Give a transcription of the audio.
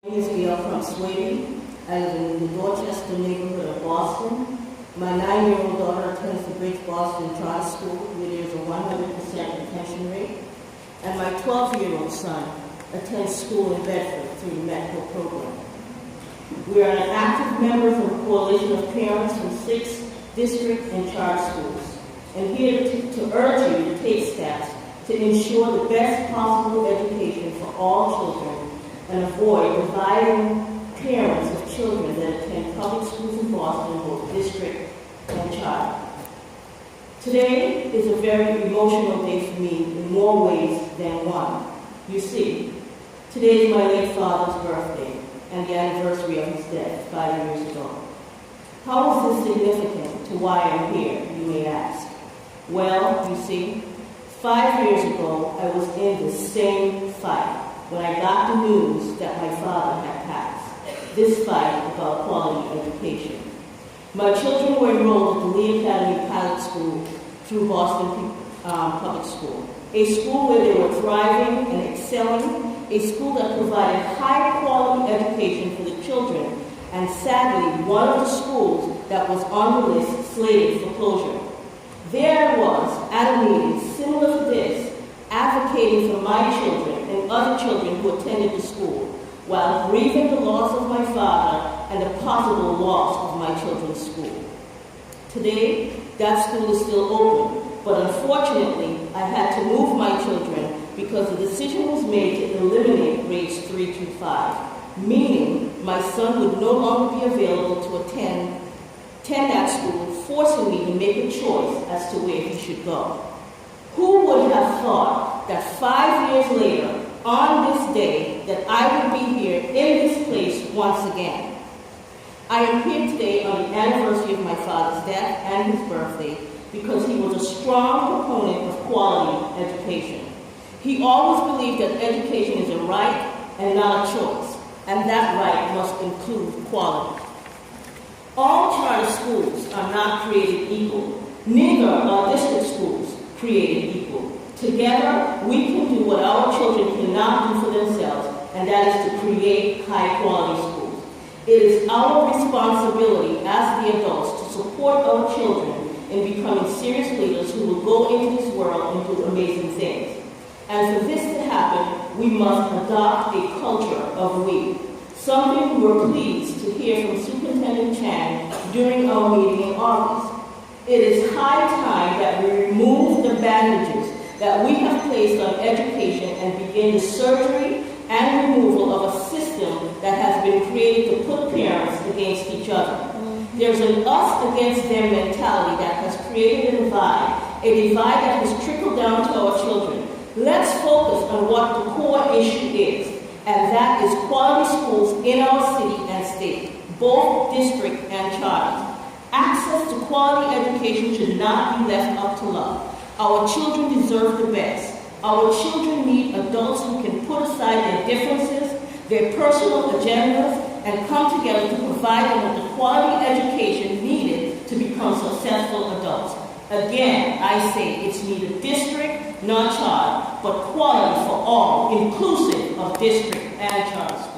My name is Gayl from Swaby. I live in the Dorchester neighborhood of Boston. My 9-year-old daughter attends the Bridge Boston Charter School, where there is a 100% retention rate. And my 12-year-old son attends school in Bedford through the medical program. We are an active member from a coalition of parents from 6 district and charter schools, and here to urge you to take steps to ensure the best possible education for all children and avoid dividing parents of children that attend public schools in Boston, both district and charter. Today is a very emotional day for me in more ways than one. You see, today is my late father's birthday and the anniversary of his death 5 years ago. How is this significant to why I'm here, you may ask? Well, you see, 5 years ago, I was in the same fight when I got the news that my father had passed. This fight about quality education. My children were enrolled at the Lee Academy Pilot School through Boston Public School, a school where they were thriving and excelling, a school that provided high-quality education for the children, and sadly, one of the schools that was on the list slated for closure. There I was, at a meeting similar to this, advocating for my children and other children who attended the school, while grieving the loss of my father and the possible loss of my children's school. Today, that school is still open, but unfortunately, I had to move my children because the decision was made to eliminate grades 3 through 5, meaning my son would no longer be available to attend that school, forcing me to make a choice as to where he should go. Who would have thought that 5 years later, on this day, that I would be here in this place once again? I am here today on the anniversary of my father's death and his birthday because he was a strong proponent of quality education. He always believed that education is a right and not a choice, and that right must include quality. All charter schools are not created equal. Neither are district schools created equal. Together, we can do what our children cannot do for themselves, and that is to create high-quality schools. It is our responsibility as the adults to support our children in becoming serious leaders who will go into this world and do amazing things. And for this to happen, we must adopt a culture of we. Something we were pleased to hear from Superintendent Chan during our meeting in August. It is high time that we remove the bandages that we have placed on education and begin the surgery and removal of a system that has been created to put parents against each other. There's an us against them mentality that has created a divide that has trickled down to our children. Let's focus on what the core issue is, and that is quality schools in our city and state, both district and charter. Access to quality education should not be left up to luck. Our children deserve the best. Our children need adults who can put aside their differences, their personal agendas, and come together to provide them with the quality education needed to become successful adults. Again, I say it's neither district nor charter, but quality for all, inclusive of district and charter schools.